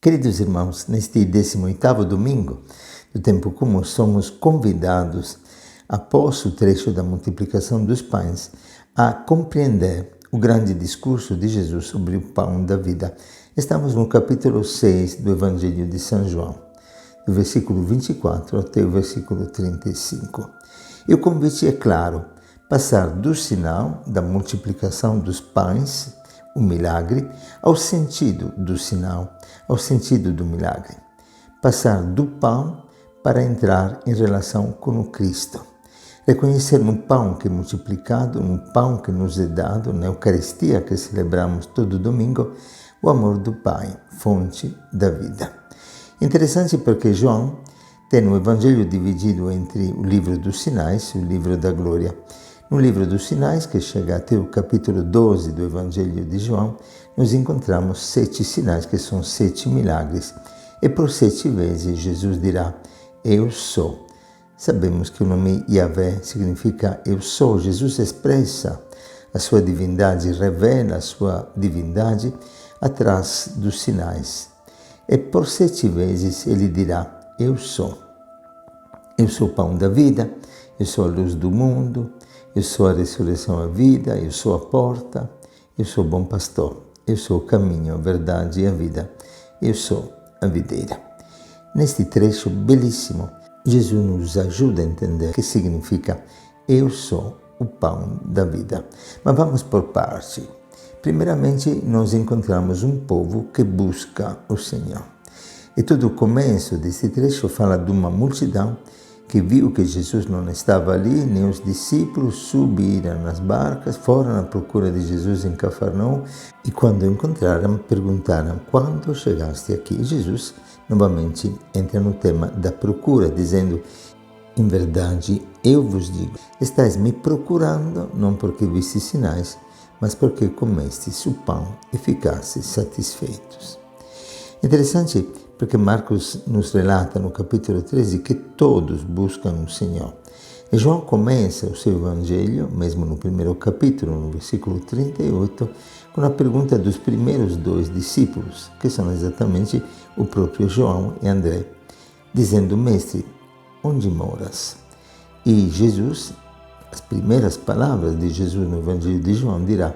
Queridos irmãos, neste 18º domingo do tempo comum, somos convidados, após o trecho da multiplicação dos pães, a compreender o grande discurso de Jesus sobre o pão da vida. Estamos no capítulo 6 do Evangelho de São João, do versículo 24 até o versículo 35. E o convite é claro: passar do sinal da multiplicação dos pães, o milagre, ao sentido do sinal, ao sentido do milagre. Passar do pão para entrar em relação com o Cristo. Reconhecer no pão que é multiplicado, no pão que nos é dado, na Eucaristia que celebramos todo domingo, o amor do Pai, fonte da vida. Interessante porque João tem o Evangelho dividido entre o livro dos sinais e o livro da glória. No livro dos sinais, que chega até o capítulo 12 do Evangelho de João, nós encontramos 7 sinais, que são 7 milagres. E por 7 vezes Jesus dirá: Eu sou. Sabemos que o nome Yahvé significa Eu sou. Jesus expressa a sua divindade, revela a sua divindade atrás dos sinais. E por 7 vezes ele dirá: Eu sou. Eu sou o pão da vida, eu sou a luz do mundo, eu sou a ressurreição e a vida, eu sou a porta, eu sou o bom pastor, eu sou o caminho, a verdade e a vida, eu sou a videira. Neste trecho belíssimo, Jesus nos ajuda a entender o que significa eu sou o pão da vida. Mas vamos por parte. Primeiramente, nós encontramos um povo que busca o Senhor. E todo o começo deste trecho fala de uma multidão que viu que Jesus não estava ali, nem os discípulos subiram nas barcas, foram à procura de Jesus em Cafarnaum e quando o encontraram, perguntaram: quando chegaste aqui? E Jesus novamente entra no tema da procura, dizendo: em verdade, eu vos digo, estáis me procurando não porque viste sinais, mas porque comestes o pão e ficastes satisfeitos. Interessante porque Marcos nos relata no capítulo 13 que todos buscam o Senhor. E João começa o seu evangelho, mesmo no primeiro capítulo, no versículo 38, com a pergunta dos primeiros 2 discípulos, que são exatamente o próprio João e André, dizendo: Mestre, onde moras? E Jesus, as primeiras palavras de Jesus no evangelho de João dirá: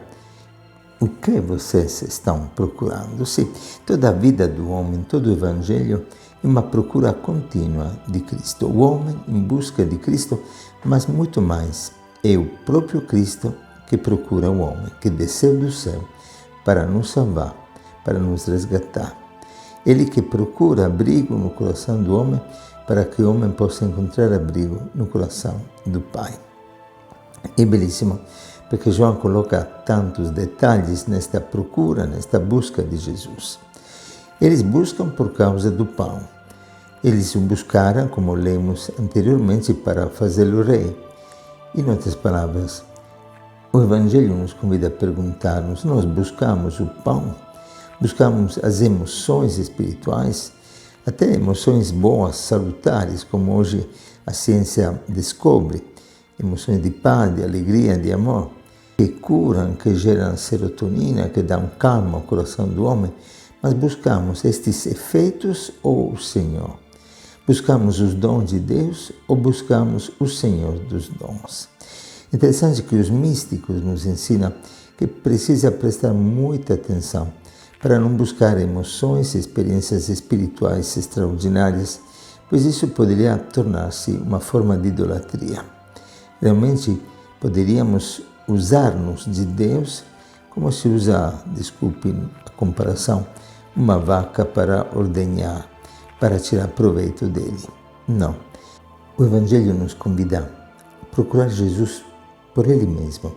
o que vocês estão procurando? Sim, toda a vida do homem, todo o Evangelho é uma procura contínua de Cristo. O homem em busca de Cristo, mas muito mais, é o próprio Cristo que procura o homem, que desceu do céu para nos salvar, para nos resgatar. Ele que procura abrigo no coração do homem, para que o homem possa encontrar abrigo no coração do Pai. É belíssimo, porque João coloca tantos detalhes nesta procura, nesta busca de Jesus. Eles buscam por causa do pão. Eles o buscaram, como lemos anteriormente, para fazê-lo rei. Em outras palavras, o Evangelho nos convida a perguntar-nos: nós buscamos o pão? Buscamos as emoções espirituais? Até emoções boas, salutares, como hoje a ciência descobre. Emoções de paz, de alegria, de amor, que curam, que geram serotonina, que dão calma ao coração do homem. Mas buscamos estes efeitos ou o Senhor? Buscamos os dons de Deus ou buscamos o Senhor dos dons? Interessante que os místicos nos ensinam que precisa prestar muita atenção para não buscar emoções e experiências espirituais extraordinárias, pois isso poderia tornar-se uma forma de idolatria. Realmente poderíamos usar-nos de Deus como se usa, desculpem a comparação, uma vaca para ordenhar, para tirar proveito dele. Não. O Evangelho nos convida a procurar Jesus por Ele mesmo,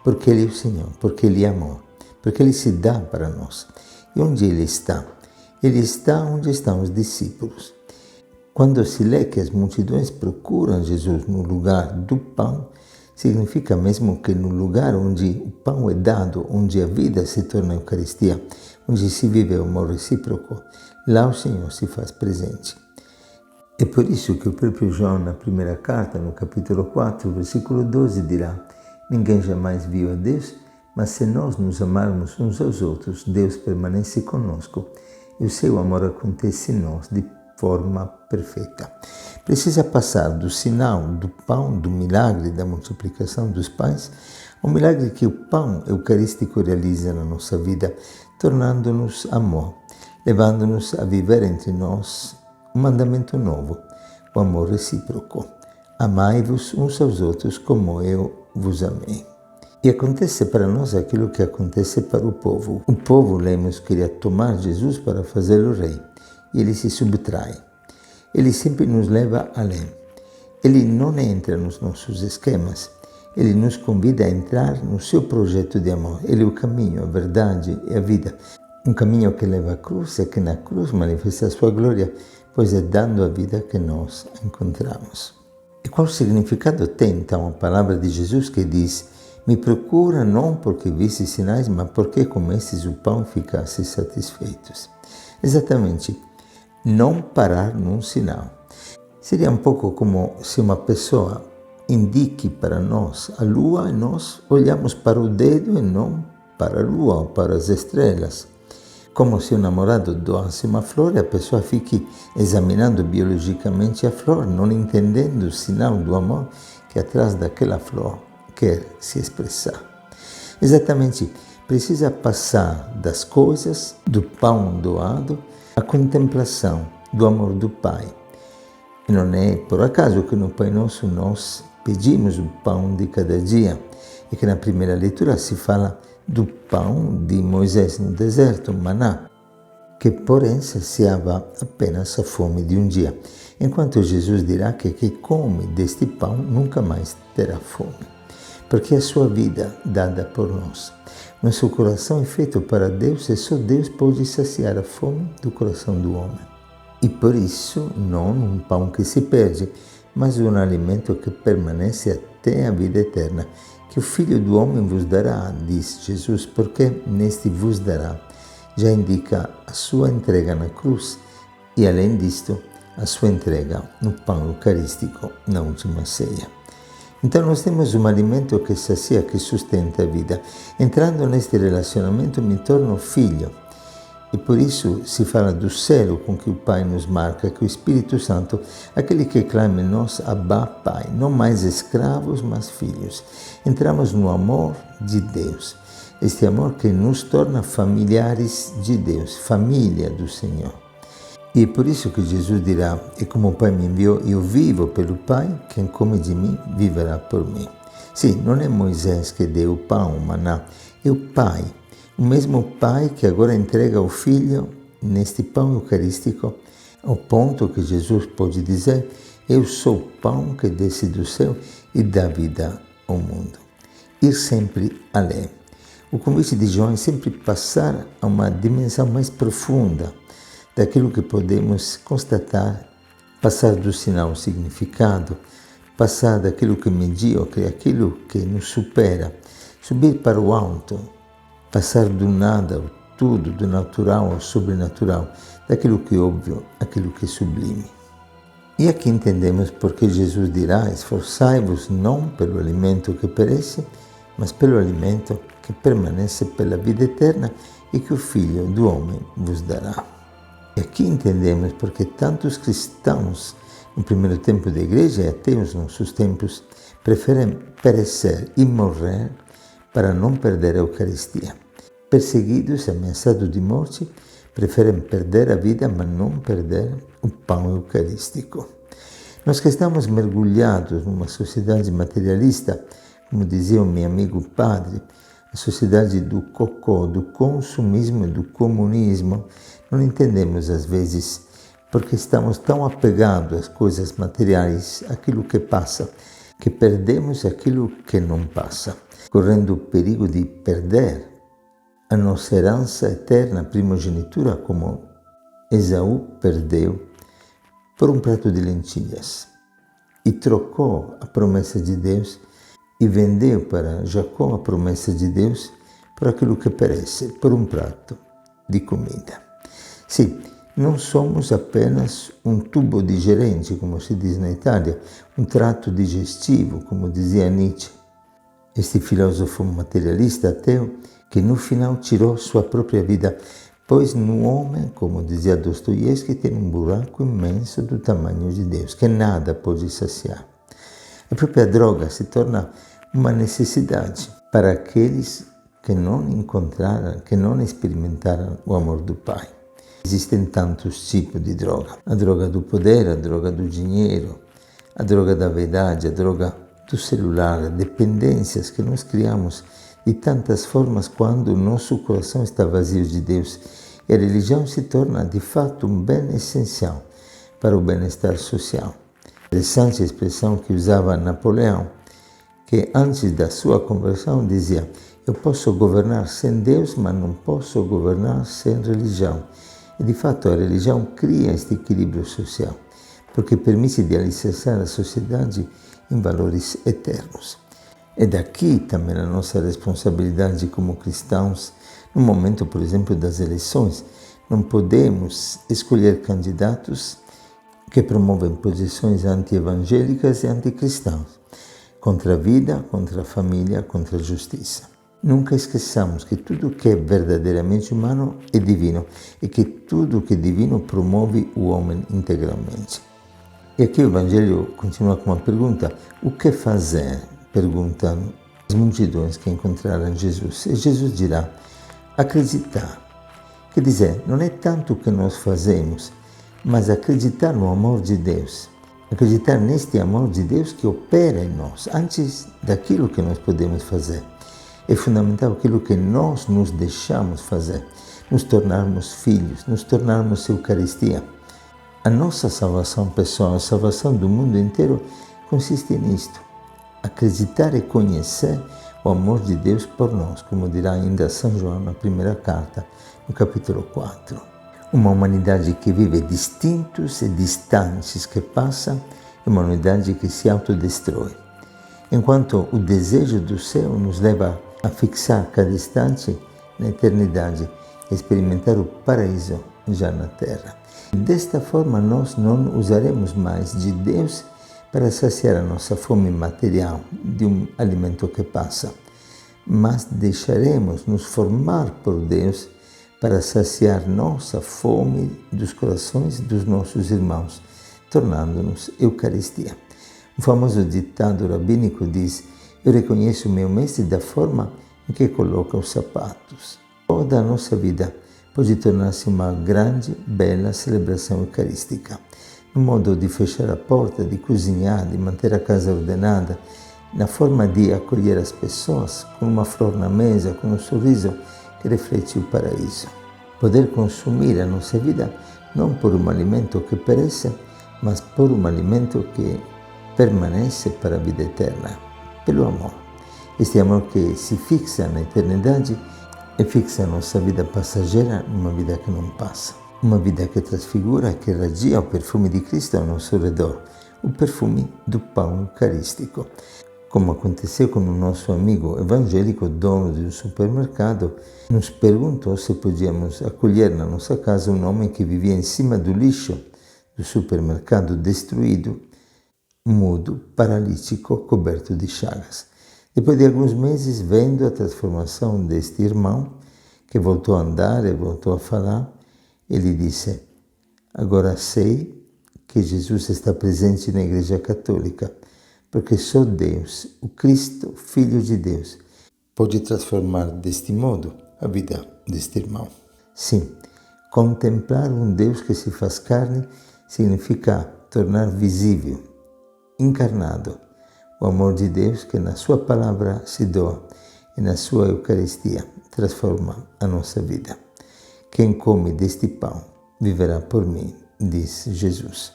porque Ele é o Senhor, porque Ele é amor, porque Ele se dá para nós. E onde Ele está? Ele está onde estão os discípulos. Quando se lê que as multidões procuram Jesus no lugar do pão, significa mesmo que no lugar onde o pão é dado, onde a vida se torna a Eucaristia, onde se vive o amor recíproco, lá o Senhor se faz presente. É por isso que o próprio João, na primeira carta, no capítulo 4, versículo 12, dirá: ninguém jamais viu a Deus, mas se nós nos amarmos uns aos outros, Deus permanece conosco e o seu amor acontece em nós de forma perfeita. Precisa passar do sinal do pão, do milagre da multiplicação dos pães, ao milagre que o pão eucarístico realiza na nossa vida, tornando-nos amor, levando-nos a viver entre nós um mandamento novo, o amor recíproco. Amai-vos uns aos outros como eu vos amei. E acontece para nós aquilo que acontece para o povo. O povo, lemos, queria tomar Jesus para fazê-lo rei, e ele se subtrai. Ele sempre nos leva além. Ele não entra nos nossos esquemas. Ele nos convida a entrar no seu projeto de amor. Ele é o caminho, a verdade e a vida. Um caminho que leva à cruz e que na cruz manifesta a sua glória, pois é dando a vida que nós encontramos. E qual significado tem, então, a palavra de Jesus que diz: me procura não porque visse sinais, mas porque comesses o pão e ficasses satisfeitos? Exatamente, não parar num sinal. Seria um pouco como se uma pessoa indique para nós a lua e nós olhamos para o dedo e não para a lua ou para as estrelas. Como se o namorado doasse uma flor e a pessoa fique examinando biologicamente a flor, não entendendo o sinal do amor que atrás daquela flor quer se expressar. Exatamente, precisa passar das coisas, do pão doado, à contemplação do amor do Pai. E não é por acaso que no Pai Nosso nós pedimos o pão de cada dia e que na primeira leitura se fala do pão de Moisés no deserto, maná, que porém saciava apenas a fome de um dia, enquanto Jesus dirá que quem come deste pão nunca mais terá fome, porque é a sua vida dada por nós. Nosso coração é feito para Deus e só Deus pode saciar a fome do coração do homem. E por isso, não um pão que se perde, mas um alimento que permanece até a vida eterna, que o Filho do Homem vos dará, diz Jesus, porque neste vos dará já indica a sua entrega na cruz e, além disto, a sua entrega no pão eucarístico na última ceia. Então nós temos um alimento que sacia, que sustenta a vida. Entrando neste relacionamento me torno filho. E por isso se fala do selo com que o Pai nos marca, que o Espírito Santo, aquele que clama em nós, Abba, Pai, não mais escravos, mas filhos. Entramos no amor de Deus, este amor que nos torna familiares de Deus, família do Senhor. E é por isso que Jesus dirá: e como o Pai me enviou, eu vivo pelo Pai, quem come de mim viverá por mim. Sim, não é Moisés que deu o pão, o maná, é o Pai. O mesmo Pai que agora entrega ao Filho neste pão eucarístico, ao ponto que Jesus pode dizer: eu sou o pão que desce do céu e dá vida ao mundo. Ir sempre além. O convite de João é sempre passar a uma dimensão mais profunda daquilo que podemos constatar, passar do sinal ao significado, passar daquilo que é medíocre, aquilo que nos supera, subir para o alto, passar do nada ao tudo, do natural ao sobrenatural, daquilo que é óbvio, aquilo que é sublime. E aqui entendemos porque Jesus dirá: esforçai-vos não pelo alimento que perece, mas pelo alimento que permanece pela vida eterna e que o Filho do Homem vos dará. E aqui entendemos porque tantos cristãos no primeiro tempo da igreja e até os nossos tempos preferem perecer e morrer para não perder a Eucaristia. Perseguidos e ameaçados de morte, preferem perder a vida, mas não perder o pão eucarístico. Nós que estamos mergulhados numa sociedade materialista, como dizia o meu amigo padre, a sociedade do cocô, do consumismo e do comunismo, não entendemos às vezes porque estamos tão apegados às coisas materiais, aquilo que passa, que perdemos aquilo que não passa, correndo o perigo de perder a nossa herança eterna, primogenitura, como Esaú perdeu por um prato de lentilhas e trocou a promessa de Deus e vendeu para Jacó a promessa de Deus por aquilo que perece, por um prato de comida. Sim, não somos apenas um tubo digerente, como se diz na Itália, um trato digestivo, como dizia Nietzsche, este filósofo materialista ateu que no final tirou sua própria vida Pois no homem, como dizia Dostoiévski, tem um buraco imenso do tamanho de Deus, que nada pode saciar. A própria droga se torna uma necessidade para aqueles que não encontraram, que não experimentaram o amor do Pai. Existem tantos tipos de droga. A droga do poder, a droga do dinheiro, a droga da vaidade, a droga do celular, dependências que nós criamos de tantas formas quando o nosso coração está vazio de Deus. E a religião se torna, de fato, um bem essencial para o bem-estar social. Interessante a expressão que usava Napoleão, que antes da sua conversão dizia: eu posso governar sem Deus, mas não posso governar sem religião. E, de fato, a religião cria este equilíbrio social, porque permite de alicerçar a sociedade em valores eternos. É daqui também a nossa responsabilidade como cristãos, no momento, por exemplo, das eleições. Não podemos escolher candidatos que promovem posições anti-evangélicas e anticristãs, contra a vida, contra a família, contra a justiça. Nunca esqueçamos que tudo que é verdadeiramente humano é divino e que tudo que é divino promove o homem integralmente. E aqui o Evangelho continua com uma pergunta: o que fazer? Perguntam as multidões que encontraram Jesus. E Jesus dirá: acreditar. Quer dizer, não é tanto o que nós fazemos, mas acreditar no amor de Deus. Acreditar neste amor de Deus que opera em nós, antes daquilo que nós podemos fazer. É fundamental aquilo que nós nos deixamos fazer, nos tornarmos filhos, nos tornarmos Eucaristia. A nossa salvação pessoal, a salvação do mundo inteiro, consiste nisto: acreditar e conhecer o amor de Deus por nós, como dirá ainda São João na primeira carta, no capítulo 4. Uma humanidade que vive distintos e distantes, que passa, é uma humanidade que se autodestrói. Enquanto o desejo do céu nos leva a fixar cada instante na eternidade e experimentar o paraíso já na terra. Desta forma, nós não usaremos mais de Deus para saciar a nossa fome material de um alimento que passa, mas deixaremos nos formar por Deus para saciar nossa fome dos corações dos nossos irmãos, tornando-nos Eucaristia. O famoso ditado rabínico diz: eu reconheço o meu mestre da forma em que coloca os sapatos. Toda a nossa vida pode tornar-se uma grande, bela celebração eucarística. No modo de fechar a porta, de cozinhar, de manter a casa ordenada, na forma de acolher as pessoas com uma flor na mesa, com um sorriso que reflete o paraíso. Poder consumir a nossa vida não por um alimento que perece, mas por um alimento que permanece para a vida eterna, pelo amor. Este amor que se fixa na eternidade e fixa a nossa vida passageira numa vida que não passa. Uma vida que transfigura, que irradia o perfume de Cristo ao nosso redor, o perfume do pão eucarístico. Como aconteceu com o nosso amigo evangélico, dono de um supermercado, nos perguntou se podíamos acolher na nossa casa um homem que vivia em cima do lixo do supermercado destruído, mudo, paralítico, coberto de chagas. Depois de alguns meses, vendo a transformação deste irmão, que voltou a andar e voltou a falar, ele disse: agora sei que Jesus está presente na Igreja Católica, porque só Deus, o Cristo, Filho de Deus, pode transformar deste modo a vida deste irmão. Sim, contemplar um Deus que se faz carne significa tornar visível, encarnado, o amor de Deus que na sua palavra se doa e na sua Eucaristia transforma a nossa vida. Quem come deste pão viverá por mim, diz Jesus.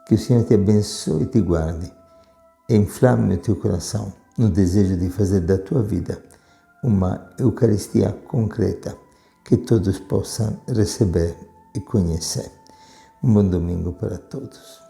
Que o Senhor te abençoe e te guarde, e inflame o teu coração no desejo de fazer da tua vida uma Eucaristia concreta que todos possam receber e conhecer. Um bom domingo para todos.